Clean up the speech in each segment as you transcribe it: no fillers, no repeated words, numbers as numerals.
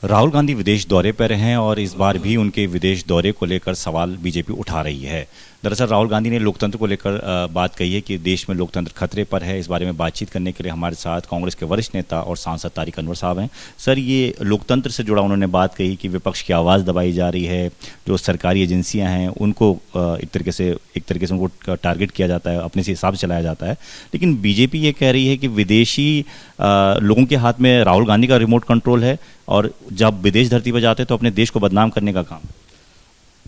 राहुल गांधी विदेश दौरे पर हैं और इस बार भी उनके विदेश दौरे को लेकर सवाल बीजेपी उठा रही है। दरअसल राहुल गांधी ने लोकतंत्र को लेकर बात कही है कि देश में लोकतंत्र खतरे पर है। इस बारे में बातचीत करने के लिए हमारे साथ कांग्रेस के वरिष्ठ नेता और सांसद तारिक अनवर साहब हैं। सर, ये लोकतंत्र से जुड़ा उन्होंने बात कही कि विपक्ष की आवाज़ दबाई जा रही है, जो सरकारी एजेंसियां हैं उनको एक तरीके से उनको टारगेट किया जाता है, अपने से हिसाब से चलाया जाता है। लेकिन बीजेपी ये कह रही है कि विदेशी लोगों के हाथ में राहुल गांधी का रिमोट कंट्रोल है और जब विदेश धरती पर जाते हैं तो अपने देश को बदनाम करने का काम।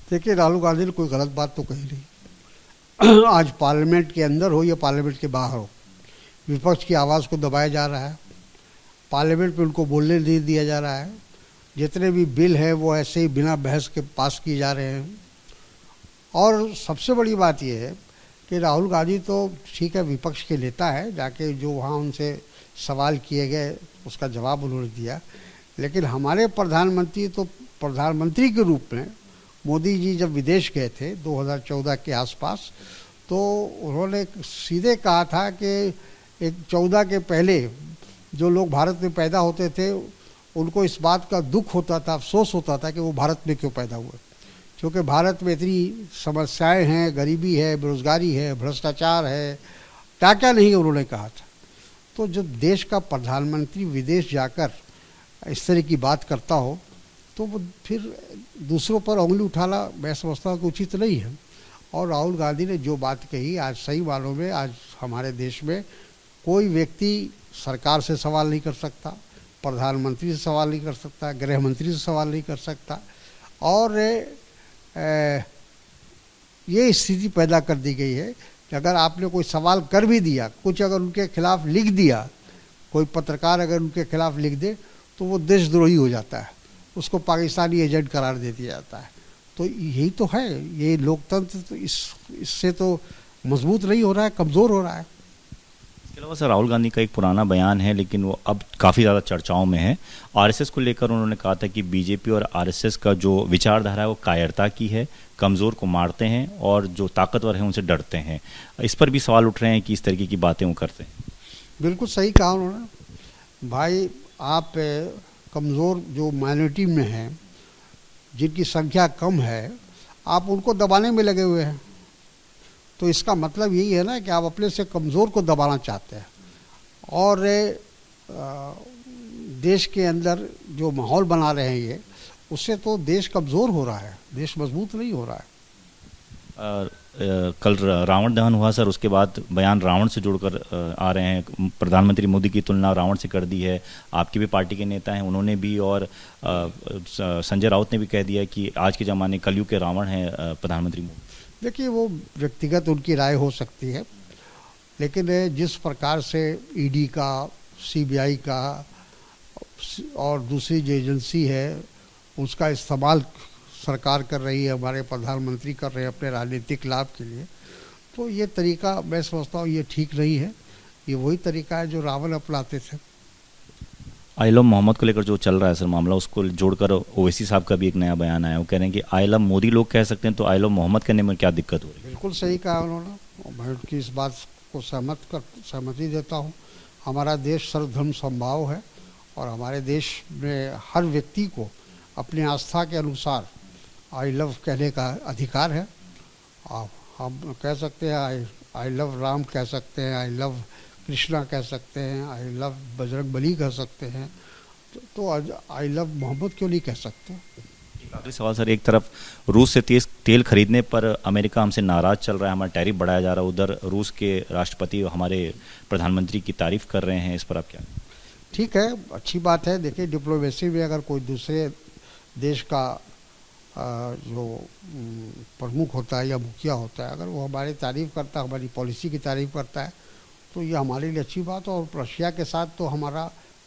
देखिए, राहुल गांधी ने कोई गलत बात तो कही नहीं। आज पार्लियामेंट के अंदर हो या पार्लियामेंट के बाहर हो, विपक्ष की आवाज़ को दबाया जा रहा है। पार्लियामेंट में उनको बोलने नहीं दिया जा रहा है। जितने भी बिल हैं वो ऐसे ही बिना बहस के पास किए जा रहे हैं। और सबसे बड़ी बात यह है कि राहुल गांधी तो ठीक है, विपक्ष के नेता है, जाके जो वहाँ उनसे सवाल किए गए उसका जवाब उन्होंने दिया। लेकिन हमारे प्रधानमंत्री तो प्रधानमंत्री के रूप में मोदी जी जब विदेश गए थे 2014 के आसपास, तो उन्होंने सीधे कहा था कि एक 14 के पहले जो लोग भारत में पैदा होते थे उनको इस बात का दुख होता था, अफसोस होता था कि वो भारत में क्यों पैदा हुए, क्योंकि भारत में इतनी समस्याएं हैं, गरीबी है, बेरोजगारी है, भ्रष्टाचार है, क्या क्या नहीं उन्होंने कहा था। तो जब देश का प्रधानमंत्री विदेश जाकर इस तरह की बात करता हो तो वो फिर दूसरों पर उंगली उठाना मैं समझता हूँ कि उचित नहीं है। और राहुल गांधी ने जो बात कही, आज सही मानों में आज हमारे देश में कोई व्यक्ति सरकार से सवाल नहीं कर सकता, प्रधानमंत्री से सवाल नहीं कर सकता, गृह मंत्री से सवाल नहीं कर सकता। और ये स्थिति पैदा कर दी गई है कि अगर आपने कोई सवाल कर भी दिया, कुछ अगर उनके खिलाफ लिख दिया, कोई पत्रकार अगर उनके खिलाफ लिख दे तो वो देशद्रोही हो जाता है, उसको पाकिस्तानी एजेंट करार दे दिया जाता है। तो यही तो है, ये लोकतंत्र तो इससे तो मजबूत नहीं हो रहा है, कमज़ोर हो रहा है। इसके अलावा सर, राहुल गांधी का एक पुराना बयान है लेकिन वो अब काफ़ी ज़्यादा चर्चाओं में है। आरएसएस को लेकर उन्होंने कहा था कि बीजेपी और आरएसएस का जो विचारधारा है वो कायरता की है, कमज़ोर को मारते हैं और जो ताकतवर हैं उनसे डरते हैं। इस पर भी सवाल उठ रहे हैं कि इस तरीके की बातें वो करते हैं। बिल्कुल सही कहा उन्होंने। भाई, आप कमज़ोर जो माइनॉरिटी में हैं, जिनकी संख्या कम है, आप उनको दबाने में लगे हुए हैं। तो इसका मतलब यही है ना कि आप अपने से कमज़ोर को दबाना चाहते हैं। और देश के अंदर जो माहौल बना रहे हैं ये, उससे तो देश कमज़ोर हो रहा है, देश मजबूत नहीं हो रहा है। कल रावण दहन हुआ सर, उसके बाद बयान रावण से जुड़कर आ रहे हैं। प्रधानमंत्री मोदी की तुलना रावण से कर दी है। आपकी भी पार्टी के नेता हैं, उन्होंने भी, और संजय राउत ने भी कह दिया कि आज के ज़माने कलयुग के रावण हैं प्रधानमंत्री मोदी। देखिए, वो व्यक्तिगत उनकी राय हो सकती है, लेकिन जिस प्रकार से ईडी का, सीबीआई का और दूसरी जो एजेंसी है उसका इस्तेमाल सरकार कर रही है, हमारे प्रधानमंत्री कर रहे हैं अपने राजनीतिक लाभ के लिए, तो ये तरीका मैं समझता हूँ ये ठीक नहीं है। ये वही तरीका है जो रावण अपनाते थे। आई लव मोहम्मद को लेकर जो चल रहा है सर मामला, उसको जोड़कर ओवैसी साहब का भी एक नया बयान आया। वो कह रहे हैं कि आई लव मोदी लोग कह सकते हैं तो आई लव मोहम्मद कहने में क्या दिक्कत हो रही है। बिल्कुल सही कहा उन्होंने, मैं उनकी इस बात को सहमति देता हूँ। हमारा देश सर्वधर्म समभाव है और हमारे देश में हर व्यक्ति को अपनी आस्था के अनुसार आई लव कहने का अधिकार है। हम कह सकते हैं आई लव राम कह सकते हैं, आई लव कृष्णा कह सकते हैं, आई लव बजरंग बली कह सकते हैं, तो आई लव मोहम्मद क्यों नहीं कह सकते। आखिरी सवाल सर, एक तरफ रूस से तेल खरीदने पर अमेरिका हमसे नाराज़ चल रहा है, हमारा टैरिफ बढ़ाया जा रहा है, उधर रूस के राष्ट्रपति हमारे प्रधानमंत्री की तारीफ़ कर रहे हैं, इस पर आप क्या। ठीक है, अच्छी बात है। देखिए, डिप्लोमेसी में अगर कोई दूसरे देश का जो प्रमुख होता है या मुखिया होता है, अगर वो हमारी तारीफ़ करता है, हमारी पॉलिसी की तारीफ़ करता है, तो ये हमारे लिए अच्छी बात है। और रशिया के साथ तो हमारा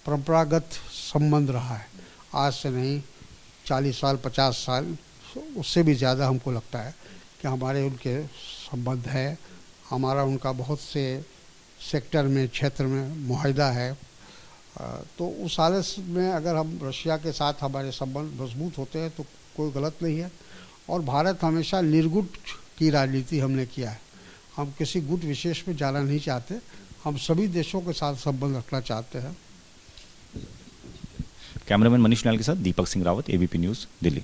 परंपरागत संबंध रहा है, आज से नहीं 40 साल 50 साल, उससे भी ज़्यादा हमको लगता है कि हमारे उनके संबंध है। हमारा उनका बहुत से सेक्टर में, क्षेत्र में मुआहदा है। तो उस हालत में अगर हम रशिया के साथ हमारे संबंध मजबूत होते हैं तो कोई गलत नहीं है। और भारत हमेशा निर्गुट की राजनीति हमने किया है, हम किसी गुट विशेष में जाना नहीं चाहते, हम सभी देशों के साथ संबंध रखना चाहते हैं। कैमरामैन मनीष लाल के साथ दीपक सिंह रावत, एबीपी न्यूज़, दिल्ली।